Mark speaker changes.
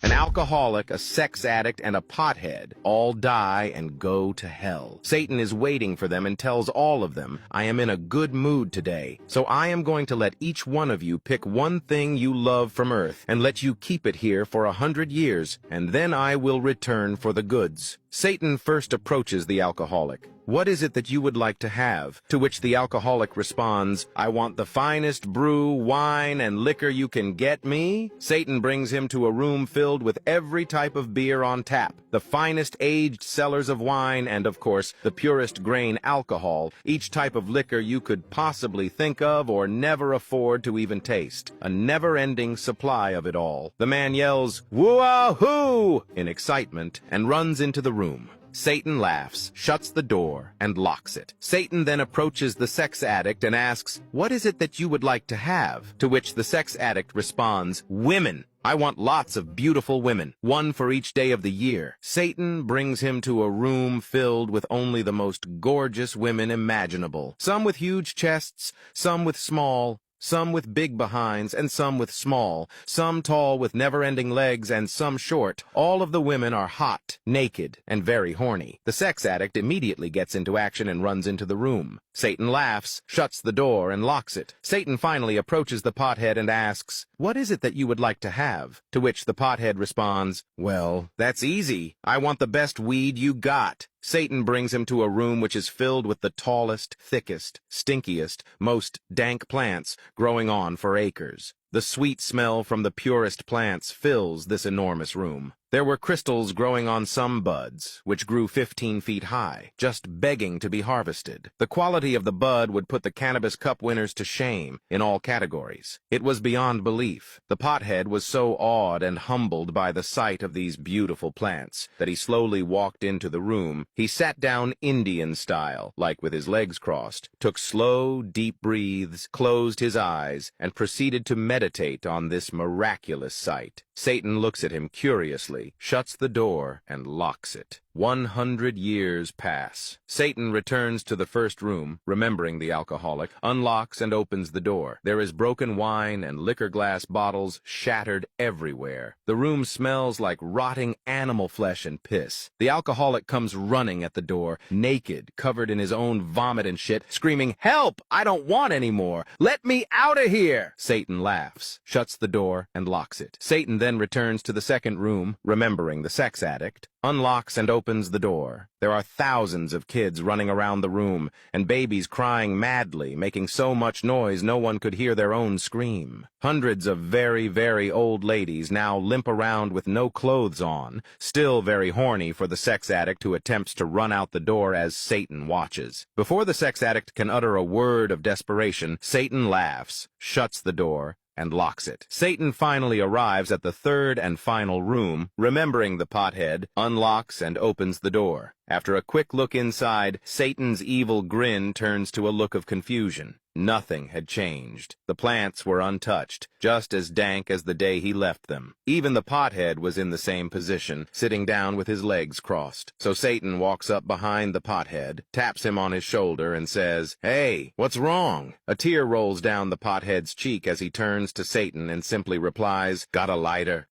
Speaker 1: An alcoholic, a sex addict, and a pothead all die and go to hell. Satan is waiting for them and tells all of them, I am in a good mood today, so I am going to let each one of you pick one thing you love from earth and let you keep it here for 100 years, and then I will return for the goods. Satan first approaches the alcoholic. What is it that you would like to have? To which the alcoholic responds, I want the finest brew, wine, and liquor you can get me. Satan brings him to a room filled with every type of beer on tap, the finest aged cellars of wine, and of course, the purest grain alcohol, each type of liquor you could possibly think of or never afford to even taste. A never-ending supply of it all. The man yells, woo-ah-hoo! in excitement and runs into the room. Satan laughs, shuts the door, and locks it. Satan then approaches the sex addict and asks, what is it that you would like to have? To which the sex addict responds, women. I want lots of beautiful women, one for each day of the year. Satan brings him to a room filled with only the most gorgeous women imaginable. Some with huge chests, some with small, some with big behinds, and some with small, some tall with never-ending legs, and some short. All of the women are hot, naked, and very horny. The sex addict immediately gets into action and runs into the room. Satan laughs, shuts the door, and locks it. Satan finally approaches the pothead and asks, what is it that you would like to have? To which the pothead responds, well, that's easy. I want the best weed you got. Satan brings him to a room which is filled with the tallest, thickest, stinkiest, most dank plants growing on for acres. The sweet smell from the purest plants fills this enormous room. There were crystals growing on some buds, which grew 15 feet high, just begging to be harvested. The quality of the bud would put the Cannabis Cup winners to shame in all categories. It was beyond belief. The pothead was so awed and humbled by the sight of these beautiful plants that he slowly walked into the room. He sat down Indian style, like with his legs crossed, took slow, deep breaths, closed his eyes, and proceeded to meditate on this miraculous sight. Satan looks at him curiously, shuts the door, and locks it. 100 years pass. Satan returns to the first room, remembering the alcoholic, unlocks and opens the door. There is broken wine and liquor glass bottles shattered everywhere. The room smells like rotting animal flesh and piss. The alcoholic comes running at the door, naked, covered in his own vomit and shit, screaming, help! I don't want any more! Let me out of here! Satan laughs, shuts the door, and locks it. Satan then returns to the second room, remembering the sex addict, unlocks and opens the door. There are thousands of kids running around the room, and babies crying madly, making so much noise no one could hear their own scream. Hundreds of very, very old ladies now limp around with no clothes on, still very horny for the sex addict who attempts to run out the door as Satan watches. Before the sex addict can utter a word of desperation, Satan laughs, shuts the door, and locks it. Satan finally arrives at the third and final room, remembering the pothead, unlocks and opens the door. After a quick look inside, Satan's evil grin turns to a look of confusion. Nothing had changed. The plants were untouched, just as dank as the day he left them. Even the pothead was in the same position, sitting down with his legs crossed. So Satan walks up behind the pothead, taps him on his shoulder, and says, hey, what's wrong? A tear rolls down the pothead's cheek as he turns to Satan and simply replies, got a lighter?